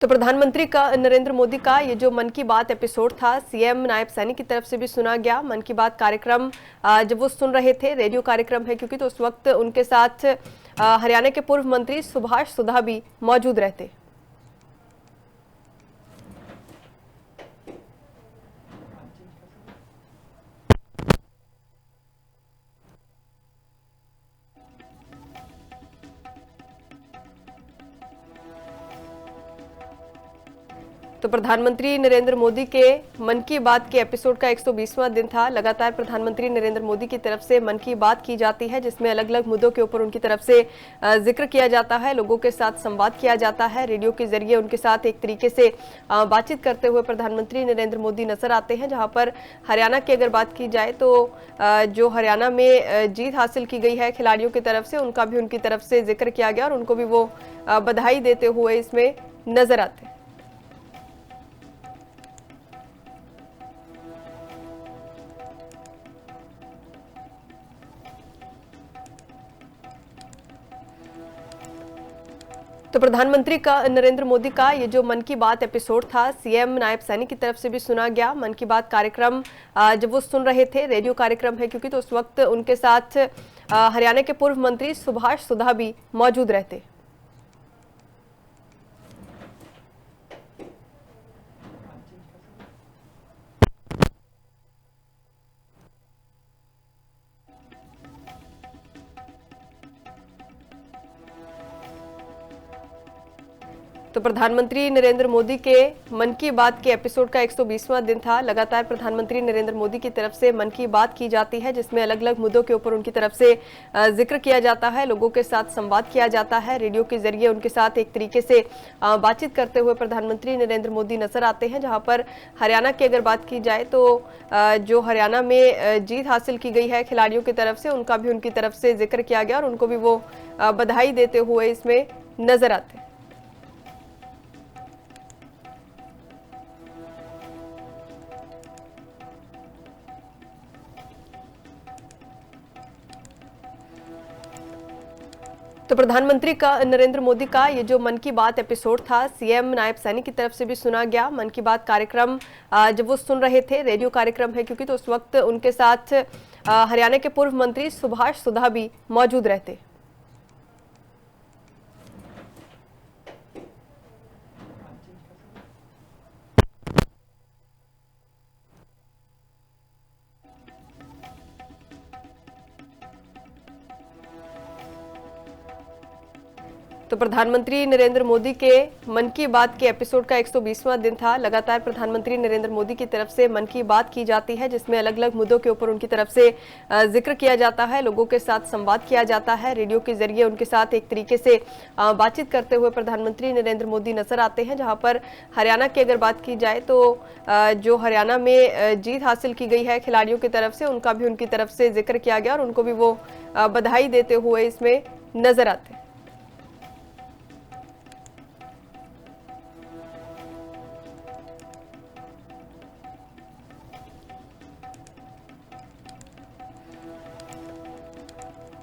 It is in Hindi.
तो प्रधानमंत्री का नरेंद्र मोदी का ये जो मन की बात एपिसोड था, सीएम नायब सैनी की तरफ से भी सुना गया। मन की बात कार्यक्रम जब वो सुन रहे थे, रेडियो कार्यक्रम है क्योंकि, तो उस वक्त उनके साथ हरियाणा के पूर्व मंत्री सुभाष सुधा भी मौजूद रहते। तो प्रधानमंत्री नरेंद्र मोदी के मन की बात के एपिसोड का 120वां दिन था। लगातार प्रधानमंत्री नरेंद्र मोदी की तरफ से मन की बात की जाती है, जिसमें अलग अलग मुद्दों के ऊपर उनकी तरफ से जिक्र किया जाता है, लोगं के साथ संवाद किया जाता है। रेडियो के जरिए उनके साथ एक तरीके से बातचीत करते हुए प्रधानमंत्री नरेंद्र मोदी नजर आते हैं। जहां पर हरियाणा की अगर बात की जाए तो जो हरियाणा में जीत हासिल की गई है खिलाड़ियों की तरफ से, उनका भी उनकी तरफ से जिक्र किया गया और उनको भी वो बधाई देते हुए इसमें नजर आते हैं। तो प्रधानमंत्री का नरेंद्र मोदी का ये जो मन की बात एपिसोड था, सीएम नायब सैनी की तरफ से भी सुना गया। मन की बात कार्यक्रम जब वो सुन रहे थे, रेडियो कार्यक्रम है क्योंकि, तो उस वक्त उनके साथ हरियाणा के पूर्व मंत्री सुभाष सुधा भी मौजूद रहते। तो प्रधानमंत्री नरेंद्र मोदी के मन की बात के एपिसोड का 120वां दिन था। लगातार प्रधानमंत्री नरेंद्र मोदी की तरफ से मन की बात की जाती है, जिसमें अलग अलग मुद्दों के ऊपर उनकी तरफ से जिक्र किया जाता है, लोगों के साथ संवाद किया जाता है। रेडियो के जरिए उनके साथ एक तरीके से बातचीत करते हुए प्रधानमंत्री नरेंद्र मोदी नजर आते हैं। जहां पर हरियाणा की अगर बात की जाए तो जो हरियाणा में जीत हासिल की गई है खिलाड़ियों की तरफ से, उनका भी उनकी तरफ से जिक्र किया गया और उनको भी वो बधाई देते हुए इसमें नजर आते हैं। तो प्रधानमंत्री का नरेंद्र मोदी का ये जो मन की बात एपिसोड था, सीएम नायब सैनी की तरफ से भी सुना गया। मन की बात कार्यक्रम जब वो सुन रहे थे, रेडियो कार्यक्रम है क्योंकि, तो उस वक्त उनके साथ हरियाणा के पूर्व मंत्री सुभाष सुधा भी मौजूद रहते। तो प्रधानमंत्री नरेंद्र मोदी के मन की बात के एपिसोड का 120वां दिन था। लगातार प्रधानमंत्री नरेंद्र मोदी की तरफ से मन की बात की जाती है, जिसमें अलग अलग मुद्दों के ऊपर उनकी तरफ से जिक्र किया जाता है, लोगों के साथ संवाद किया जाता है। रेडियो के जरिए उनके साथ एक तरीके से बातचीत करते हुए प्रधानमंत्री नरेंद्र मोदी नजर आते हैं। जहां पर हरियाणा की अगर बात की जाए तो जो हरियाणा में जीत हासिल की गई है खिलाड़ियों की तरफ से, उनका भी उनकी तरफ से जिक्र किया गया और उनको भी वो बधाई देते हुए इसमें नजर आते हैं।